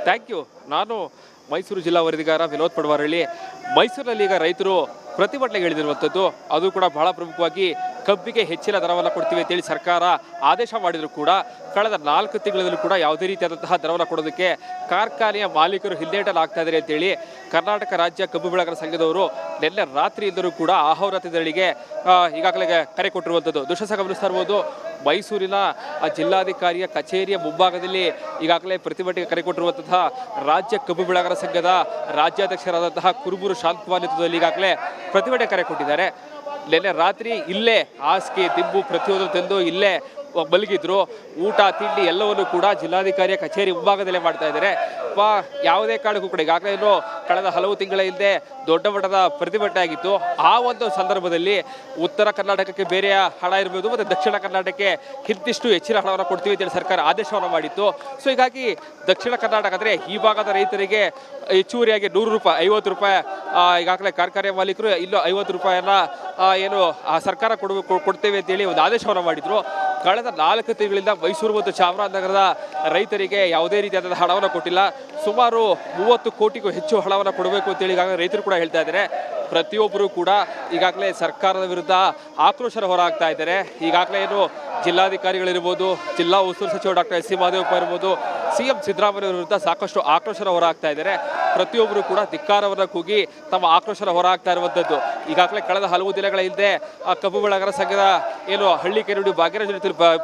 Thank you. ನಾನು ಮೈಸೂರು ಜಿಲ್ಲಾ ವರದಿಗಾರ ವಿನೋದ್ ಪಡವಾರಳ್ಳಿ. ಮೈಸೂರಿನಲ್ಲಿ ಈಗ ರೈತರು ಪ್ರತಿಭಟನೆಗೆ ಇಳಿದಿರುವಂಥದ್ದು, ಅದು ಕೂಡ ಬಹಳ ಪ್ರಮುಖವಾಗಿ ಕಬ್ಬಿಗೆ ಹೆಚ್ಚಿನ ದರವನ್ನು ಕೊಡ್ತೀವಿ ಅಂತೇಳಿ ಸರ್ಕಾರ ಆದೇಶ ಮಾಡಿದರೂ ಕೂಡ ಕಳೆದ 4 ತಿಂಗಳಲ್ಲೂ ಕೂಡ ಯಾವುದೇ ರೀತಿಯಾದಂತಹ ದರವನ್ನು ಕೊಡೋದಕ್ಕೆ ಕಾರ್ಖಾನೆಯ ಮಾಲೀಕರು ಹಿಂದೇಟಲಾಗ್ತಾ ಇದ್ದಾರೆ ಅಂತೇಳಿ ಕರ್ನಾಟಕ ರಾಜ್ಯ ಕಬ್ಬು ಬೆಳೆಗಾರರ ಸಂಘದವರು ನಿನ್ನೆ ರಾತ್ರಿಯಿಂದಲೂ ಕೂಡ ಆಹೋರಾತ್ರಗಳಿಗೆ ಈಗಾಗಲೇ ಕರೆ ಕೊಟ್ಟಿರುವಂಥದ್ದು. ದೃಶ್ಯ ಗಮನಿಸ್ತಾ ಇರ್ಬೋದು. ಮೈಸೂರಿನ ಜಿಲ್ಲಾಧಿಕಾರಿಯ ಕಚೇರಿಯ ಮುಂಭಾಗದಲ್ಲಿ ಈಗಾಗಲೇ ಪ್ರತಿಭಟನೆಗೆ ಕರೆ ಕೊಟ್ಟಿರುವಂತಹ ರಾಜ್ಯ ಕಬ್ಬು ಬೆಳೆಗಾರರ ಸಂಘದ ರಾಜ್ಯಾಧ್ಯಕ್ಷರಾದಂತಹ ಕುರುಬೂರು ಶಾಂತಕುಮಾರ್ ನೇತೃತ್ವದಲ್ಲಿ ಈಗಾಗಲೇ ಪ್ರತಿಭಟನೆ ಕರೆ ಕೊಟ್ಟಿದ್ದಾರೆ. ನಿನ್ನೆ ರಾತ್ರಿ ಇಲ್ಲೇ ಹಾಸಿಗೆ ದಿಬ್ಬು ಪ್ರತಿಯೊಂದು ತಂದು ಇಲ್ಲೇ ಮಲಗಿದ್ರು. ಊಟ ತಿಂಡಿ ಎಲ್ಲವನ್ನು ಕೂಡ ಜಿಲ್ಲಾಧಿಕಾರಿಯ ಕಚೇರಿ ಮುಂಭಾಗದಲ್ಲೇ ಮಾಡ್ತಾ ಇದ್ದಾರೆ. ಯಾವುದೇ ಕಾರಣಕ್ಕೂ ಕೂಡ ಈಗಾಗಲೇ ಕಳೆದ ಹಲವು ತಿಂಗಳ ಹಿಂದೆ ದೊಡ್ಡ ಮಟ್ಟದ ಪ್ರತಿಭಟನೆ ಆಗಿತ್ತು. ಆ ಒಂದು ಸಂದರ್ಭದಲ್ಲಿ ಉತ್ತರ ಕರ್ನಾಟಕಕ್ಕೆ ಬೇರೆಯ ಹಣ ಇರಬಹುದು ಮತ್ತು ದಕ್ಷಿಣ ಕರ್ನಾಟಕಕ್ಕೆ ಕಿಂತಿಷ್ಟು ಹೆಚ್ಚಿನ ಹಣವನ್ನು ಕೊಡ್ತೀವಿ ಅಂತೇಳಿ ಸರ್ಕಾರ ಆದೇಶವನ್ನು ಮಾಡಿತ್ತು. ಸೊ ಹೀಗಾಗಿ ದಕ್ಷಿಣ ಕರ್ನಾಟಕ ಅಂದರೆ ಈ ಭಾಗದ ರೈತರಿಗೆ ಹೆಚ್ಚುವರಿಯಾಗಿ 100 ರೂಪಾಯಿ 50 ರೂಪಾಯಿ ಈಗಾಗಲೇ ಕಾರ್ಖಾನೆ ಮಾಲೀಕರು ಇಲ್ಲೂ 50 ರೂಪಾಯಿಯನ್ನ ಏನು ಸರ್ಕಾರ ಕೊಡ್ತೇವೆ ಅಂತೇಳಿ ಒಂದು ಆದೇಶವನ್ನು ಮಾಡಿದ್ರು. ಕಳೆದ 4 ತಿಂಗಳಿಂದ ಮೈಸೂರು ಮತ್ತು ಚಾಮರಾಜನಗರದ ರೈತರಿಗೆ ಯಾವುದೇ ರೀತಿಯಾದ ಹಣವನ್ನು ಕೊಟ್ಟಿಲ್ಲ. ಸುಮಾರು 30 ಕೋಟಿಗೂ ಹೆಚ್ಚು ಹಣವನ್ನು ಕೊಡಬೇಕು ಅಂತೇಳಿ ಈಗಾಗಲೇ ರೈತರು ಕೂಡ ಹೇಳ್ತಾ ಇದ್ದಾರೆ. ಪ್ರತಿಯೊಬ್ಬರು ಕೂಡ ಈಗಾಗಲೇ ಸರ್ಕಾರದ ವಿರುದ್ಧ ಆಕ್ರೋಶ ಹೊರಹಾಕ್ತಾ ಇದ್ದಾರೆ. ಈಗಾಗಲೇ ಏನು ಜಿಲ್ಲಾಧಿಕಾರಿಗಳಿರ್ಬೋದು, ಜಿಲ್ಲಾ ಉಸ್ತುವಾರಿ ಸಚಿವ ಡಾಕ್ಟರ್ ಎಸ್ ಸಿ ಮಹದೇವಪ್ಪ ಇರ್ಬೋದು, ಸಿಎಂ ಸಿದ್ದರಾಮಯ್ಯ ವಿರುದ್ಧ ಸಾಕಷ್ಟು ಆಕ್ರೋಶ ಹೊರಹಾಕ್ತಾ ಇದ್ದಾರೆ. ಪ್ರತಿಯೊಬ್ಬರು ಕೂಡ ಧಿಕ್ಕಾರವನ್ನು ಕೂಗಿ ತಮ್ಮ ಆಕ್ರೋಶ ಹೊರಹಾಕ್ತಾ ಇರುವಂಥದ್ದು. ಈಗಾಗಲೇ ಕಳೆದ ಹಲವು ದಿನಗಳ ಹಿಂದೆ ಕಬ್ಬು ಬೆಳೆಗಾರರ ಸಂಘದ ಏನು ಹಳ್ಳಿ ಕೆರಡಿ ಭಾಗ್ಯರಾಜ್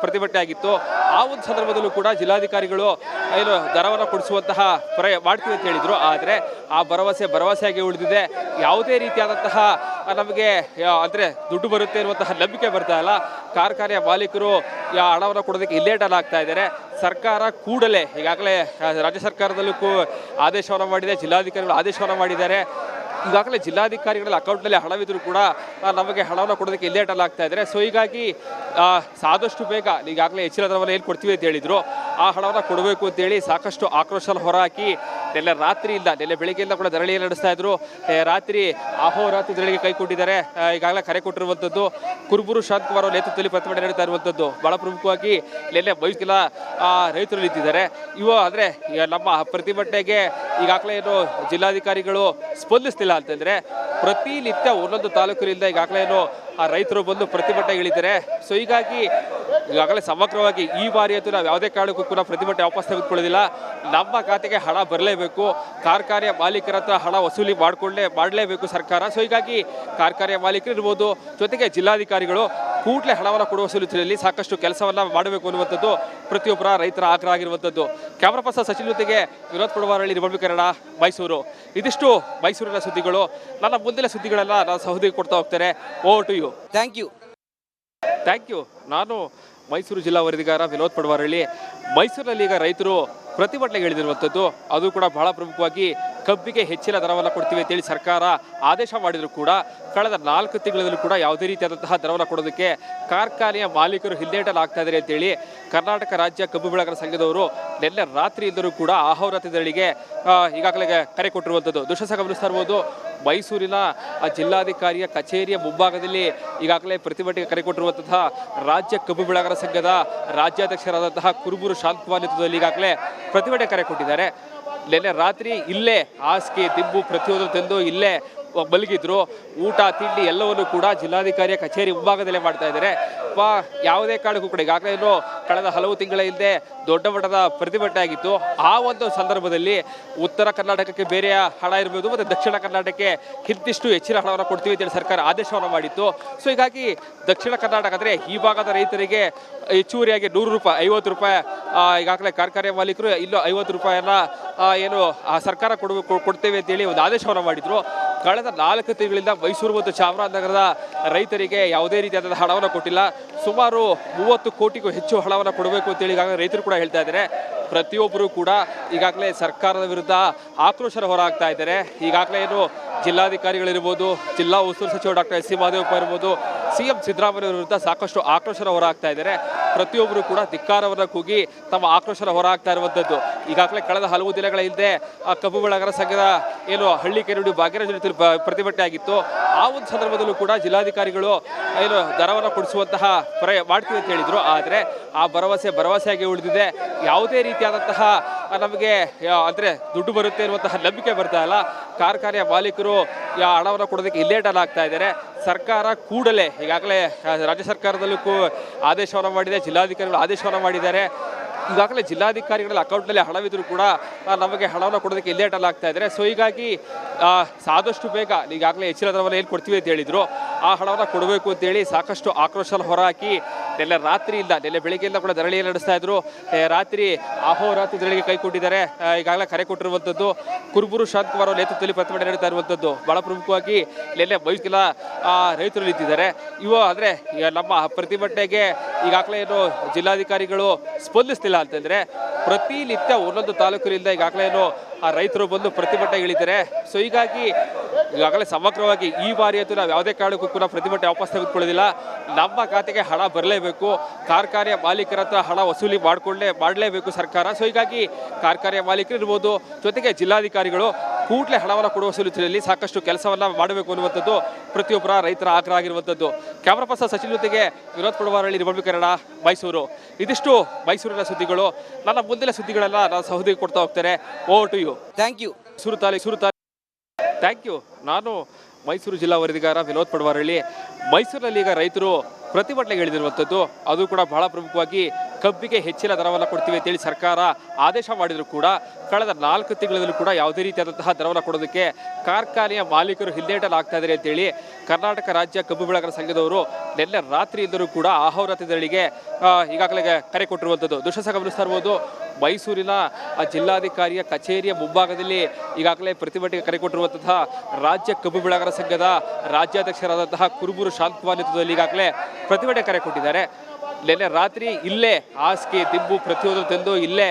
ಪ್ರತಿಭಟನೆ ಆಗಿತ್ತು. ಆ ಒಂದು ಸಂದರ್ಭದಲ್ಲೂ ಕೂಡ ಜಿಲ್ಲಾಧಿಕಾರಿಗಳು ಏನು ದರವನ್ನು ಕೊಡಿಸುವಂತಹ ಮಾಡ್ತೀವಿ ಅಂತ ಹೇಳಿದ್ರು. ಆದರೆ ಆ ಭರವಸೆಯಾಗಿ ಉಳಿದಿದೆ. ಯಾವುದೇ ರೀತಿಯಾದಂತಹ ನಮಗೆ ಅಂದರೆ ದುಡ್ಡು ಬರುತ್ತೆ ಅನ್ನುವಂತಹ ನಂಬಿಕೆ ಬರ್ತಾ ಇಲ್ಲ. ಕಾರ್ಖಾನೆಯ ಮಾಲೀಕರು ಹಣವನ್ನು ಕೊಡೋದಕ್ಕೆ ಇಲ್ಲೇಟಲಾಗ್ತಾ ಇದ್ದಾರೆ. ಸರ್ಕಾರ ಕೂಡಲೇ ಈಗಾಗಲೇ ರಾಜ್ಯ ಸರ್ಕಾರದಲ್ಲೂ ಆದೇಶವನ್ನು ಮಾಡಿದೆ, ಜಿಲ್ಲಾಧಿಕಾರಿಗಳು ಆದೇಶವನ್ನು ಮಾಡಿದ್ದಾರೆ. ಈಗಾಗಲೇ ಜಿಲ್ಲಾಧಿಕಾರಿಗಳ ಅಕೌಂಟ್ನಲ್ಲಿ ಹಣವಿದ್ರೂ ಕೂಡ ನಮಗೆ ಹಣವನ್ನು ಕೊಡೋದಕ್ಕೆ ಇಲ್ಲೇಟಲಾಗ್ತಾ ಇದ್ದಾರೆ. ಸೊ ಹೀಗಾಗಿ ಆದಷ್ಟು ಬೇಗ ಈಗಾಗಲೇ ಹೆಚ್ಚಿನ ದರವನ್ನು ಏನು ಕೊಡ್ತೀವಿ ಅಂತ ಹೇಳಿದ್ರು, ಆ ಹಣವನ್ನು ಕೊಡಬೇಕು ಅಂತೇಳಿ ಸಾಕಷ್ಟು ಆಕ್ರೋಶ ಹೊರಹಾಕಿ ನೆನ್ನೆ ಬೆಳಗ್ಗೆಯಿಂದ ಕೂಡ ಧರಣಿಯನ್ನು ನಡೆಸ್ತಾ ಇದ್ರು. ರಾತ್ರಿ ಅಹೋರಾತ್ರಿ ಧರಣಿಗೆ ಕೈ ಕೊಟ್ಟಿದ್ದಾರೆ. ಈಗಾಗಲೇ ಕರೆ ಕೊಟ್ಟಿರುವಂಥದ್ದು ಕುರುಬೂರು ಶಾಂತಕುಮಾರ್ ಅವರ ನೇತೃತ್ವದಲ್ಲಿ ಪ್ರತಿಭಟನೆ ನಡೆಸ್ತಾ ಇರುವಂಥದ್ದು. ಬಹಳ ಪ್ರಮುಖವಾಗಿ ನಿನ್ನೆ ಮೈಸೂರಿನ ರೈತರು ನಿಂತಿದ್ದಾರೆ. ಅಂದರೆ ನಮ್ಮ ಪ್ರತಿಭಟನೆಗೆ ಈಗಾಗಲೇ ಏನು ಜಿಲ್ಲಾಧಿಕಾರಿಗಳು ಸ್ಪಂದಿಸ್ತಿಲ್ಲ ಅಂತಂದರೆ ಪ್ರತಿನಿತ್ಯ ಒಂದೊಂದು ತಾಲೂಕಿನಿಂದ ಈಗಾಗಲೇ ಏನು ಆ ರೈತರು ಬಂದು ಪ್ರತಿಭಟನೆಗಳಿದ್ದಾರೆ. ಸೊ ಹೀಗಾಗಿ ಈಗಾಗಲೇ ಸಮಗ್ರವಾಗಿ ಈ ಬಾರಿ ಅಂತೂ ನಾವು ಯಾವುದೇ ಕಾರಣಕ್ಕೂ ಕೂಡ ಪ್ರತಿಭಟನೆ ವಾಪಸ್ ತೆಗೆದುಕೊಳ್ಳೋದಿಲ್ಲ. ನಮ್ಮ ಖಾತೆಗೆ ಹಣ ಬರಲೇಬೇಕು, ಕಾರ್ಖಾನೆಯ ಮಾಲೀಕರ ಹತ್ರ ಹಣ ವಸೂಲಿ ಮಾಡಲೇಬೇಕು ಸರ್ಕಾರ. ಸೊ ಹೀಗಾಗಿ ಕಾರ್ಖಾನೆಯ ಮಾಲೀಕರು ಇರ್ಬೋದು, ಜೊತೆಗೆ ಜಿಲ್ಲಾಧಿಕಾರಿಗಳು ಕೂಡಲೇ ಹಣವನ್ನು ಕೊಡುವ ಸೂಚನೆಯಲ್ಲಿ ಸಾಕಷ್ಟು ಕೆಲಸವನ್ನು ಮಾಡಬೇಕು ಅನ್ನುವಂಥದ್ದು ಪ್ರತಿಯೊಬ್ಬರ ರೈತರ ಆಗ್ರಹ ಆಗಿರುವಂಥದ್ದು. ಕ್ಯಾಮರಾ ಪರ್ಸನ್ ಸಚಿನ್ ಜೊತೆಗೆ ವಿನೋದ್ ಪಡವಾರಳ್ಳಿ, ರಿಪಬ್ಲಿಕ್ ಕನ್ನಡ, ಮೈಸೂರು. ಇದಿಷ್ಟು ಮೈಸೂರಿನ ಸುದ್ದಿಗಳು. ನನ್ನ ಮುಂದಿನ ಸುದ್ದಿಗಳೆಲ್ಲ ನಾನು ಸಹೋದರಿ ಕೊಡ್ತಾ ಹೋಗ್ತೇನೆ. Over to you. Thank you. ನಾನು ಮೈಸೂರು ಜಿಲ್ಲಾ ವರದಿಗಾರ ವಿನೋದ್ ಪಡವಾರಳ್ಳಿ. ಮೈಸೂರಿನಲ್ಲಿ ಈಗ ರೈತರು ಪ್ರತಿಭಟನೆಗೆ ಇಳಿದಿರುವಂಥದ್ದು, ಅದು ಕೂಡ ಬಹಳ ಪ್ರಮುಖವಾಗಿ ಕಬ್ಬಿಗೆ ಹೆಚ್ಚಿನ ದರವನ್ನು ಕೊಡ್ತೀವಿ ಅಂತೇಳಿ ಸರ್ಕಾರ ಆದೇಶ ಮಾಡಿದರೂ ಕೂಡ ಕಳೆದ 4 ತಿಂಗಳಲ್ಲೂ ಕೂಡ ಯಾವುದೇ ರೀತಿಯಾದಂತಹ ದರವನ್ನು ಕೊಡೋದಕ್ಕೆ ಕಾರ್ಖಾನೆಯ ಮಾಲೀಕರು ಹಿಂದೇಟಲಾಗ್ತಾ ಇದ್ದಾರೆ ಅಂತೇಳಿ ಕರ್ನಾಟಕ ರಾಜ್ಯ ಕಬ್ಬು ಬೆಳೆಗಾರರ ಸಂಘದವರು ನಿನ್ನೆ ರಾತ್ರಿಯಿಂದಲೂ ಕೂಡ ಆಹೋರಾತ್ರಗಳಿಗೆ ಈಗಾಗಲೇ ಕರೆ ಕೊಟ್ಟಿರುವಂಥದ್ದು. ದೃಶ್ಯ ಗಮನಿಸ್ತಾ ಇರ್ಬೋದು. ಮೈಸೂರಿನ ಜಿಲ್ಲಾಧಿಕಾರಿಯ ಕಚೇರಿಯ ಮುಂಭಾಗದಲ್ಲಿ ಈಗಾಗಲೇ ಪ್ರತಿಭಟನೆಗೆ ಕರೆ ಕೊಟ್ಟಿರುವಂತಹ ರಾಜ್ಯ ಕಬ್ಬು ಬೆಳೆಗಾರರ ಸಂಘದ ರಾಜ್ಯಾಧ್ಯಕ್ಷರಾದಂತಹ ಕುರುಬೂರು ಶಾಂತಕುಮಾರ್ ನೇತೃತ್ವದಲ್ಲಿ ಈಗಾಗಲೇ ಪ್ರತಿಭಟನೆ ಕರೆ ಕೊಟ್ಟಿದ್ದಾರೆ. ನಿನ್ನೆ ರಾತ್ರಿ ಇಲ್ಲೇ ಹಾಸಿಗೆ ದಿಬ್ಬು ಪ್ರತಿಯೊಂದು ತಂದು ಇಲ್ಲೇ ಮಲಗಿದ್ರು. ಊಟ ತಿಂಡಿ ಎಲ್ಲವನ್ನು ಕೂಡ ಜಿಲ್ಲಾಧಿಕಾರಿಯ ಕಚೇರಿ ಮುಂಭಾಗದಲ್ಲೇ ಮಾಡ್ತಾ ಇದ್ದಾರೆ. ಯಾವುದೇ ಕಾರಣಕ್ಕೂ ಕೂಡ ಈಗಾಗಲೇ ಕಳೆದ ಹಲವು ತಿಂಗಳ ಹಿಂದೆ ದೊಡ್ಡ ಮಟ್ಟದ ಪ್ರತಿಭಟನೆ ಆಗಿತ್ತು. ಆ ಒಂದು ಸಂದರ್ಭದಲ್ಲಿ ಉತ್ತರ ಕರ್ನಾಟಕಕ್ಕೆ ಬೇರೆಯ ಹಣ ಇರಬಹುದು ಮತ್ತು ದಕ್ಷಿಣ ಕರ್ನಾಟಕಕ್ಕೆ ಕಿಂತಿಷ್ಟು ಹೆಚ್ಚಿನ ಹಣವನ್ನು ಕೊಡ್ತೀವಿ ಅಂತೇಳಿ ಸರ್ಕಾರ ಆದೇಶವನ್ನು ಮಾಡಿತ್ತು. ಸೊ ಹೀಗಾಗಿ ದಕ್ಷಿಣ ಕರ್ನಾಟಕ ಅಂದರೆ ಈ ಭಾಗದ ರೈತರಿಗೆ ಹೆಚ್ಚುವರಿಯಾಗಿ 100 ರೂಪಾಯಿ 50 ರೂಪಾಯಿ ಈಗಾಗಲೇ ಕಾರ್ಖಾನೆ ಮಾಲೀಕರು ಇಲ್ಲೂ 50 ರೂಪಾಯಿಯನ್ನ ಏನು ಸರ್ಕಾರ ಕೊಡ್ತೇವೆ ಅಂತೇಳಿ ಒಂದು ಆದೇಶವನ್ನು ಮಾಡಿದ್ರು. ಕಳೆದ 4 ತಿಂಗಳಿಂದ ಮೈಸೂರು ಮತ್ತು ಚಾಮರಾಜನಗರದ ರೈತರಿಗೆ ಯಾವುದೇ ರೀತಿಯಾದ ಹಣವನ್ನು ಕೊಟ್ಟಿಲ್ಲ. ಸುಮಾರು 30 ಕೋಟಿಗೂ ಹೆಚ್ಚು ಹಣವನ್ನು ಕೊಡಬೇಕು ಅಂತೇಳಿ ಈಗಾಗಲೇ ರೈತರು ಕೂಡ ಹೇಳ್ತಾ ಇದ್ದಾರೆ. ಪ್ರತಿಯೊಬ್ಬರು ಕೂಡ ಈಗಾಗಲೇ ಸರ್ಕಾರದ ವಿರುದ್ಧ ಆಕ್ರೋಶ ಹೊರಹಾಕ್ತಾ ಇದ್ದಾರೆ. ಈಗಾಗಲೇ ಏನು ಜಿಲ್ಲಾಧಿಕಾರಿಗಳಿರ್ಬೋದು, ಜಿಲ್ಲಾ ಉಸ್ತುವಾರಿ ಸಚಿವ ಡಾಕ್ಟರ್ ಎಸ್ ಸಿ ಮಹದೇವಪ್ಪ ಇರ್ಬೋದು, ಸಿಎಂ ಸಿದ್ದರಾಮಯ್ಯ ವಿರುದ್ಧ ಸಾಕಷ್ಟು ಆಕ್ರೋಶ ಹೊರಹಾಕ್ತಾ ಇದ್ದಾರೆ. ಪ್ರತಿಯೊಬ್ಬರು ಕೂಡ ಧಿಕ್ಕಾರವನ್ನು ಕೂಗಿ ತಮ್ಮ ಆಕ್ರೋಶ ಹೊರಹಾಕ್ತಾ ಇರುವಂಥದ್ದು. ಈಗಾಗಲೇ ಕಳೆದ ಹಲವು ದಿನಗಳ ಹಿಂದೆ ಕಬ್ಬು ಬೆಳೆಗಾರರ ಸಂಘದ ಏನು ಹಳ್ಳಿ ಕೆರಡಿ ಭಾಗ್ಯರಾಜ್ ಪ್ರತಿಭಟನೆ ಆಗಿತ್ತು. ಆ ಒಂದು ಸಂದರ್ಭದಲ್ಲೂ ಕೂಡ ಜಿಲ್ಲಾಧಿಕಾರಿಗಳು ಏನು ದರವನ್ನು ಕೊಡಿಸುವಂತಹ ಮಾಡ್ತೀವಿ ಅಂತ ಹೇಳಿದ್ರು. ಆದರೆ ಆ ಭರವಸೆಯಾಗಿ ಉಳಿದಿದೆ. ಯಾವುದೇ ರೀತಿಯಾದಂತಹ ನಮಗೆ ಅಂದರೆ ದುಡ್ಡು ಬರುತ್ತೆ ಅನ್ನುವಂತಹ ನಂಬಿಕೆ ಬರ್ತಾ ಇಲ್ಲ. ಕಾರ್ಖಾನೆಯ ಮಾಲೀಕರು ಹಣವನ್ನು ಕೊಡೋದಕ್ಕೆ ಇಲ್ಲೇಟಲ್ಲಿ ಆಗ್ತಾ ಇದ್ದಾರೆ. ಸರ್ಕಾರ ಕೂಡಲೇ ಈಗಾಗಲೇ ರಾಜ್ಯ ಸರ್ಕಾರದಲ್ಲೂ ಆದೇಶವನ್ನು ಮಾಡಿದೆ, ಜಿಲ್ಲಾಧಿಕಾರಿಗಳು ಆದೇಶವನ್ನು ಮಾಡಿದ್ದಾರೆ. ಈಗಾಗಲೇ ಜಿಲ್ಲಾಧಿಕಾರಿಗಳ ಅಕೌಂಟ್ನಲ್ಲಿ ಹಣವಿದ್ರೂ ಕೂಡ ನಮಗೆ ಹಣವನ್ನು ಕೊಡೋದಕ್ಕೆ ಇಲ್ಲೇಟಲ್ಲಿ ಆಗ್ತಾ ಇದ್ದಾರೆ. ಸೊ ಹೀಗಾಗಿ ಸಾದಷ್ಟು ಬೇಗ ಈಗಾಗಲೇ ಹೆಚ್ಚಿನ ದರವನ್ನು ಏನು ಕೊಡ್ತೀವಿ ಅಂತ ಹೇಳಿದ್ರು ಆ ಹಣವನ್ನು ಕೊಡಬೇಕು ಅಂತೇಳಿ ಸಾಕಷ್ಟು ಆಕ್ರೋಶ ಹೊರಹಾಕಿ ನೆನ್ನೆ ರಾತ್ರಿಯಿಂದ ನೆನ್ನೆ ಬೆಳಿಗ್ಗೆಯಿಂದ ಕೂಡ ಧರಣಿಯನ್ನು ನಡೆಸ್ತಾ ಇದ್ರು. ರಾತ್ರಿ ಅಹೋರಾತ್ರಿ ಧರಣಿಗೆ ಕೈ ಕೊಟ್ಟಿದ್ದಾರೆ. ಈಗಾಗಲೇ ಕರೆ ಕೊಟ್ಟಿರುವಂಥದ್ದು ಕುರುಬೂರು ಶಾಂತಕುಮಾರ್ ಅವರ ನೇತೃತ್ವದಲ್ಲಿ ಪ್ರತಿಭಟನೆ ನಡೀತಾ ಇರುವಂಥದ್ದು. ಬಹಳ ಪ್ರಮುಖವಾಗಿ ನೆನ್ನೆ ಮೈಸೂರಿನ ರೈತರು ನಿಂತಿದ್ದಾರೆ. ಅಂದರೆ ನಮ್ಮ ಪ್ರತಿಭಟನೆಗೆ ಈಗಾಗಲೇ ಏನು ಜಿಲ್ಲಾಧಿಕಾರಿಗಳು ಸ್ಪಂದಿಸ್ತಿಲ್ಲ ಅಂತಂದರೆ ಪ್ರತಿನಿತ್ಯ ಒಂದೊಂದು ತಾಲೂಕಿನಿಂದ ಈಗಾಗಲೇ ಏನು ರೈತರು ಬಂದು ಪ್ರತಿಭಟನೆಗಳಿದ್ದಾರೆ. ಸೊ ಹೀಗಾಗಿ ಈಗಾಗಲೇ ಸಮಗ್ರವಾಗಿ ಈ ಬಾರಿ ಅಂತೂ ನಾವು ಯಾವುದೇ ಕಾರಣಕ್ಕೂ ಕೂಡ ಪ್ರತಿಭಟನೆ ವಾಪಸ್ ತೆಗೆದುಕೊಳ್ಳೋದಿಲ್ಲ. ನಮ್ಮ ಖಾತೆಗೆ ಹಣ ಬರಲೇಬೇಕು, ಕಾರ್ಖಾನೆಯ ಮಾಲೀಕರ ಹತ್ರ ಹಣ ವಸೂಲಿ ಮಾಡಲೇಬೇಕು ಸರ್ಕಾರ. ಸೊ ಹೀಗಾಗಿ ಕಾರ್ಖಾನೆಯ ಮಾಲೀಕರು ಇರ್ಬೋದು, ಜೊತೆಗೆ ಜಿಲ್ಲಾಧಿಕಾರಿಗಳು ಕೂಡಲೇ ಹಣವನ್ನು ಕೊಡುವ ಸೂಚನೆಯಲ್ಲಿ ಸಾಕಷ್ಟು ಕೆಲಸವನ್ನು ಮಾಡಬೇಕು ಅನ್ನುವಂಥದ್ದು ಪ್ರತಿಯೊಬ್ಬರ ರೈತರ ಆಗ್ರಹ ಆಗಿರುವಂಥದ್ದು. ಕ್ಯಾಮರಾ ಪರ್ಸನ್ ಸಚಿನ್ ಜೊತೆಗೆ ವಿನೋದ್ ಪಡವಾರಳ್ಳಿ, ರಿಪಬ್ಲಿಕ್ ಕನ್ನಡ, ಮೈಸೂರು. ಇದಿಷ್ಟು ಮೈಸೂರಿನ ಸುದ್ದಿಗಳು. ನನ್ನ ಮುಂದಿನ ಸುದ್ದಿಗಳೆಲ್ಲ ನಾನು ಸಹೋದರಿ ಕೊಡ್ತಾ ಹೋಗ್ತಾರೆ. Over to you. Thank you. Thank you. ನಾನು ಮೈಸೂರು ಜಿಲ್ಲಾ ವರದಿಗಾರ ವಿನೋದ್ ಪಡವಾರಳ್ಳಿ. ಮೈಸೂರಿನಲ್ಲಿ ಈಗ ರೈತರು ಪ್ರತಿಭಟನೆಗೆ ಇಳಿದಿರುವಂಥದ್ದು, ಅದು ಕೂಡ ಬಹಳ ಪ್ರಮುಖವಾಗಿ ಕಬ್ಬಿಗೆ ಹೆಚ್ಚಿನ ದರವನ್ನು ಕೊಡ್ತೀವಿ ಅಂತೇಳಿ ಸರ್ಕಾರ ಆದೇಶ ಮಾಡಿದರೂ ಕೂಡ ಕಳೆದ 4 ತಿಂಗಳಲ್ಲೂ ಕೂಡ ಯಾವುದೇ ರೀತಿಯಾದಂತಹ ದರವನ್ನು ಕೊಡೋದಕ್ಕೆ ಕಾರ್ಖಾನೆಯ ಮಾಲೀಕರು ಹಿಂದೇಟಲಾಗ್ತಾ ಇದ್ದಾರೆ ಅಂತೇಳಿ ಕರ್ನಾಟಕ ರಾಜ್ಯ ಕಬ್ಬು ಬೆಳೆಗಾರರ ಸಂಘದವರು ನಿನ್ನೆ ರಾತ್ರಿಯಿಂದಲೂ ಕೂಡ ಅಹೋರಾತ್ರಿ ಧರಣಿಗೆ ಈಗಾಗಲೇ ಕರೆ ಕೊಟ್ಟಿರುವಂಥದ್ದು. ದೃಶ್ಯ ಗಮನಿಸ್ತಾ ಇರ್ಬೋದು. ಮೈಸೂರಿನ ಜಿಲ್ಲಾಧಿಕಾರಿಯ ಕಚೇರಿಯ ಮುಂಭಾಗದಲ್ಲಿ ಈಗಾಗಲೇ ಪ್ರತಿಭಟನೆಗೆ ಕರೆ ಕೊಟ್ಟಿರುವಂತಹ ರಾಜ್ಯ ಕಬ್ಬು ಬೆಳೆಗಾರರ ಸಂಘದ ರಾಜ್ಯಾಧ್ಯಕ್ಷರಾದಂತಹ ಕುರುಬೂರು ಶಾಂತಕುಮಾರ್ ನೇತೃತ್ವದಲ್ಲಿ ಈಗಾಗಲೇ ಪ್ರತಿಭಟನೆ ಕರೆ ಕೊಟ್ಟಿದ್ದಾರೆ. ನಿನ್ನೆ ರಾತ್ರಿ ಇಲ್ಲೇ ಹಾಸಿಗೆ ದಿಬ್ಬು ಪ್ರತಿಯೊಂದು ತಂದು ಇಲ್ಲೇ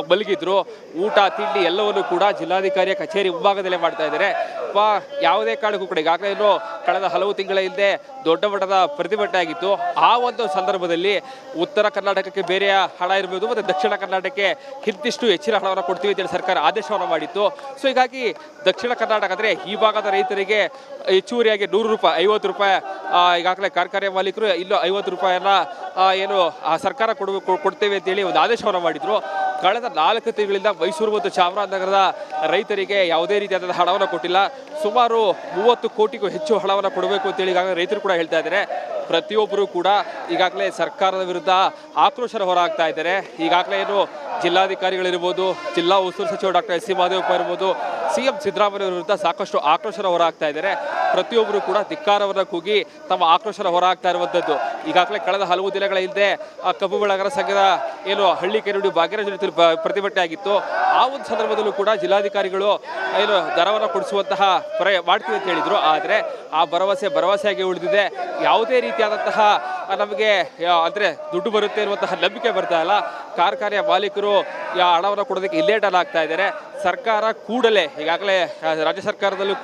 ಮಲಗಿದ್ರು. ಊಟ ತಿಂಡಿ ಎಲ್ಲವನ್ನು ಕೂಡ ಜಿಲ್ಲಾಧಿಕಾರಿಯ ಕಚೇರಿ ಮುಂಭಾಗದಲ್ಲೇ ಮಾಡ್ತಾ ಇದ್ದಾರೆ. ಯಾವುದೇ ಕಾರಣಕ್ಕೂ ಕೂಡ ಈಗಾಗಲೇ ಕಳೆದ ಹಲವು ತಿಂಗಳ ಹಿಂದೆ ದೊಡ್ಡ ಮಟ್ಟದ ಪ್ರತಿಭಟನೆ ಆಗಿತ್ತು. ಆ ಒಂದು ಸಂದರ್ಭದಲ್ಲಿ ಉತ್ತರ ಕರ್ನಾಟಕಕ್ಕೆ ಬೇರೆಯ ಹಣ ಇರಬಹುದು ಮತ್ತು ದಕ್ಷಿಣ ಕರ್ನಾಟಕಕ್ಕೆ ಕಿಂತಿಷ್ಟು ಹೆಚ್ಚಿನ ಹಣವನ್ನು ಕೊಡ್ತೀವಿ ಅಂತೇಳಿ ಸರ್ಕಾರ ಆದೇಶವನ್ನು ಮಾಡಿತ್ತು. ಸೊ ಹೀಗಾಗಿ ದಕ್ಷಿಣ ಕರ್ನಾಟಕ ಅಂದರೆ ಈ ಭಾಗದ ರೈತರಿಗೆ ಹೆಚ್ಚುವರಿಯಾಗಿ 100 ರೂಪಾಯಿ 50 ರೂಪಾಯಿ ಈಗಾಗಲೇ ಕಾರ್ಖಾನೆ ಮಾಲೀಕರು ಇಲ್ಲೂ 50 ರೂಪಾಯಿಯನ್ನು ಏನು ಸರ್ಕಾರ ಕೊಡ್ತೇವೆ ಅಂತೇಳಿ ಒಂದು ಆದೇಶವನ್ನು ಮಾಡಿದ್ರು. ಕಳೆದ 4 ತಿಂಗಳಿಂದ ಮೈಸೂರು ಮತ್ತು ಚಾಮರಾಜನಗರದ ರೈತರಿಗೆ ಯಾವುದೇ ರೀತಿಯಾದ ಹಣವನ್ನು ಕೊಟ್ಟಿಲ್ಲ. ಸುಮಾರು 30 ಕೋಟಿಗೂ ಹೆಚ್ಚು ಹಣವನ್ನು ಕೊಡಬೇಕು ಅಂತೇಳಿ ಈಗಾಗಲೇ ರೈತರು ಕೂಡ ಹೇಳ್ತಾ ಇದ್ದಾರೆ. ಪ್ರತಿಯೊಬ್ಬರು ಕೂಡ ಈಗಾಗಲೇ ಸರ್ಕಾರದ ವಿರುದ್ಧ ಆಕ್ರೋಶ ಹೊರಹಾಕ್ತಾ ಇದ್ದಾರೆ. ಈಗಾಗಲೇ ಏನು ಜಿಲ್ಲಾಧಿಕಾರಿಗಳಿರ್ಬೋದು, ಜಿಲ್ಲಾ ಉಸ್ತುವಾರಿ ಸಚಿವ ಡಾಕ್ಟರ್ ಎಸ್ ಸಿ ಮಹದೇವಪ್ಪ ಇರ್ಬೋದು, CM ಸಿದ್ದರಾಮಯ್ಯ ವಿರುದ್ಧ ಸಾಕಷ್ಟು ಆಕ್ರೋಶ ಹೊರಹಾಕ್ತಾ ಇದ್ದಾರೆ. ಪ್ರತಿಯೊಬ್ಬರು ಕೂಡ ಧಿಕ್ಕಾರವನ್ನು ಕೂಗಿ ತಮ್ಮ ಆಕ್ರೋಶ ಹೊರಹಾಕ್ತಾ ಇರುವಂಥದ್ದು. ಈಗಾಗಲೇ ಕಳೆದ ಹಲವು ದಿನಗಳ ಹಿಂದೆ ಕಬ್ಬು ಬೆಳೆಗಾರರ ಸಂಘದ ಏನು ಹಳ್ಳಿ ಕೆರಡಿ ಭಾಗ್ಯರಾಜ ಪ್ರತಿಭಟನೆ ಆಗಿತ್ತು. ಆ ಒಂದು ಸಂದರ್ಭದಲ್ಲೂ ಕೂಡ ಜಿಲ್ಲಾಧಿಕಾರಿಗಳು ಏನು ದರವನ್ನು ಕೊಡಿಸುವಂತಹ ಮಾಡ್ತೀವಿ ಅಂತ ಹೇಳಿದ್ರು. ಆದರೆ ಆ ಭರವಸೆಯಾಗಿ ಉಳಿದಿದೆ. ಯಾವುದೇ ರೀತಿಯಾದಂತಹ ನಮಗೆ ಅಂದರೆ ದುಡ್ಡು ಬರುತ್ತೆ ಅನ್ನುವಂತಹ ನಂಬಿಕೆ ಬರ್ತಾ ಇಲ್ಲ. ಕಾರ್ಖಾನೆಯ ಮಾಲೀಕರು ಹಣವನ್ನು ಕೊಡೋದಕ್ಕೆ ಇಲ್ಲೇಟಲ್ಲಿ ಆಗ್ತಾ ಇದ್ದಾರೆ. ಸರ್ಕಾರ ಕೂಡಲೇ ಈಗಾಗಲೇ ರಾಜ್ಯ ಸರ್ಕಾರದಲ್ಲೂ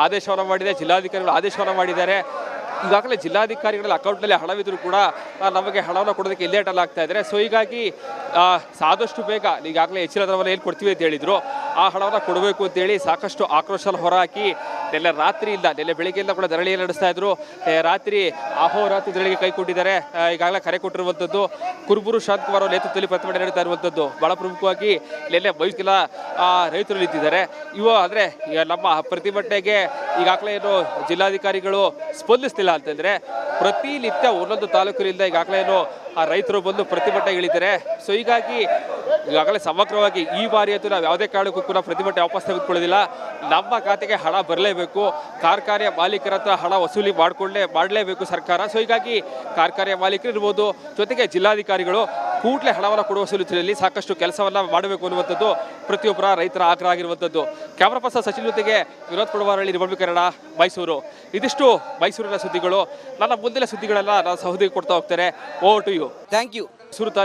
ಆದೇಶವನ್ನು ಮಾಡಿದೆ, ಜಿಲ್ಲಾಧಿಕಾರಿಗಳು ಆದೇಶವನ್ನು ಮಾಡಿದ್ದಾರೆ. ಈಗಾಗಲೇ ಜಿಲ್ಲಾಧಿಕಾರಿಗಳ ಅಕೌಂಟ್ನಲ್ಲಿ ಹಣವಿದ್ರೂ ಕೂಡ ನಮಗೆ ಹಣವನ್ನು ಕೊಡೋದಕ್ಕೆ ಇಲ್ಲೇಟಲ್ಲಿ ಆಗ್ತಾ ಇದ್ದಾರೆ. ಸೊ ಹೀಗಾಗಿ ಸಾದಷ್ಟು ಬೇಗ ಈಗಾಗಲೇ ಹೆಚ್ಚಿನ ದರವನ್ನು ಏನು ಕೊಡ್ತೀವಿ ಅಂತ ಹೇಳಿದ್ರು ಆ ಹಣವನ್ನು ಕೊಡಬೇಕು ಅಂತೇಳಿ ಸಾಕಷ್ಟು ಆಕ್ರೋಶ ಹೊರಹಾಕಿ ನೆನ್ನೆ ರಾತ್ರಿಯಿಂದ ನೆನ್ನೆ ಬೆಳಿಗ್ಗೆಯಿಂದ ಕೂಡ ಧರಣಿಯನ್ನು ನಡೆಸ್ತಾ ಇದ್ರು. ರಾತ್ರಿ ಅಹೋರಾತ್ರಿ ಧರಣಿಗೆ ಕೈ ಕೊಟ್ಟಿದ್ದಾರೆ. ಈಗಾಗಲೇ ಕರೆ ಕೊಟ್ಟಿರುವಂಥದ್ದು ಕುರುಬೂರು ಶಾಂತಕುಮಾರ್ ಅವರ ನೇತೃತ್ವದಲ್ಲಿ ಪ್ರತಿಭಟನೆ ನಡೀತಾ ಇರುವಂಥದ್ದು. ಬಹಳ ಪ್ರಮುಖವಾಗಿ ನಿನ್ನೆ ಮೈಸೂರಿನ ರೈತರು ನಿಂತಿದ್ದಾರೆ. ಅಂದರೆ ನಮ್ಮ ಪ್ರತಿಭಟನೆಗೆ ಈಗಾಗಲೇ ಏನು ಜಿಲ್ಲಾಧಿಕಾರಿಗಳು ಸ್ಪಂದಿಸ್ತಿಲ್ಲ ಅಂತಂದರೆ ಪ್ರತಿನಿತ್ಯ ಒಂದೊಂದು ತಾಲೂಕಿನಿಂದ ಈಗಾಗಲೇ ಏನು ರೈತರು ಬಂದು ಪ್ರತಿಭಟನೆಗಳಿದ್ದಾರೆ. ಸೊ ಹೀಗಾಗಿ ಈಗಾಗಲೇ ಸಮಗ್ರವಾಗಿ ಈ ಬಾರಿ ಅಂತೂ ನಾವು ಯಾವುದೇ ಕಾರಣಕ್ಕೂ ಕೂಡ ಪ್ರತಿಭಟನೆ ವಾಪಸ್ ತೆಗೆದುಕೊಳ್ಳೋದಿಲ್ಲ. ನಮ್ಮ ಖಾತೆಗೆ ಹಣ ಬರಲೇಬೇಕು, ಕಾರ್ಖಾನೆಯ ಮಾಲೀಕರ ಹತ್ರ ಹಣ ವಸೂಲಿ ಮಾಡಲೇಬೇಕು ಸರ್ಕಾರ. ಸೊ ಹೀಗಾಗಿ ಕಾರ್ಖಾನೆಯ ಮಾಲೀಕರು ಇರ್ಬೋದು, ಜೊತೆಗೆ ಜಿಲ್ಲಾಧಿಕಾರಿಗಳು ಕೂಡಲೇ ಹಣವನ್ನು ಕೊಡುವ ಸೂಚನೆಯಲ್ಲಿ ಸಾಕಷ್ಟು ಕೆಲಸವನ್ನು ಮಾಡಬೇಕು ಅನ್ನುವಂಥದ್ದು ಪ್ರತಿಯೊಬ್ಬರ ರೈತರ ಆಗ್ರಹ ಆಗಿರುವಂಥದ್ದು. ಕ್ಯಾಮರಾ ಪರ್ಸನ್ ಸಚಿನ್ ಜೊತೆಗೆ ವಿನೋದ್ ಪಡವಾರಳ್ಳಿ, ರಿಪಬ್ಲಿಕ್ ಕನ್ನಡ, ಮೈಸೂರು. ಇದಿಷ್ಟು ಮೈಸೂರಿನ ಸುದ್ದಿಗಳು. ನನ್ನ ಮುಂದಿನ ಸುದ್ದಿಗಳೆಲ್ಲ ನಾನು ಸಹೋದರಿ ಕೊಡ್ತಾ ಹೋಗ್ತಾರೆ. Over to you. Thank you. Mysuru taluk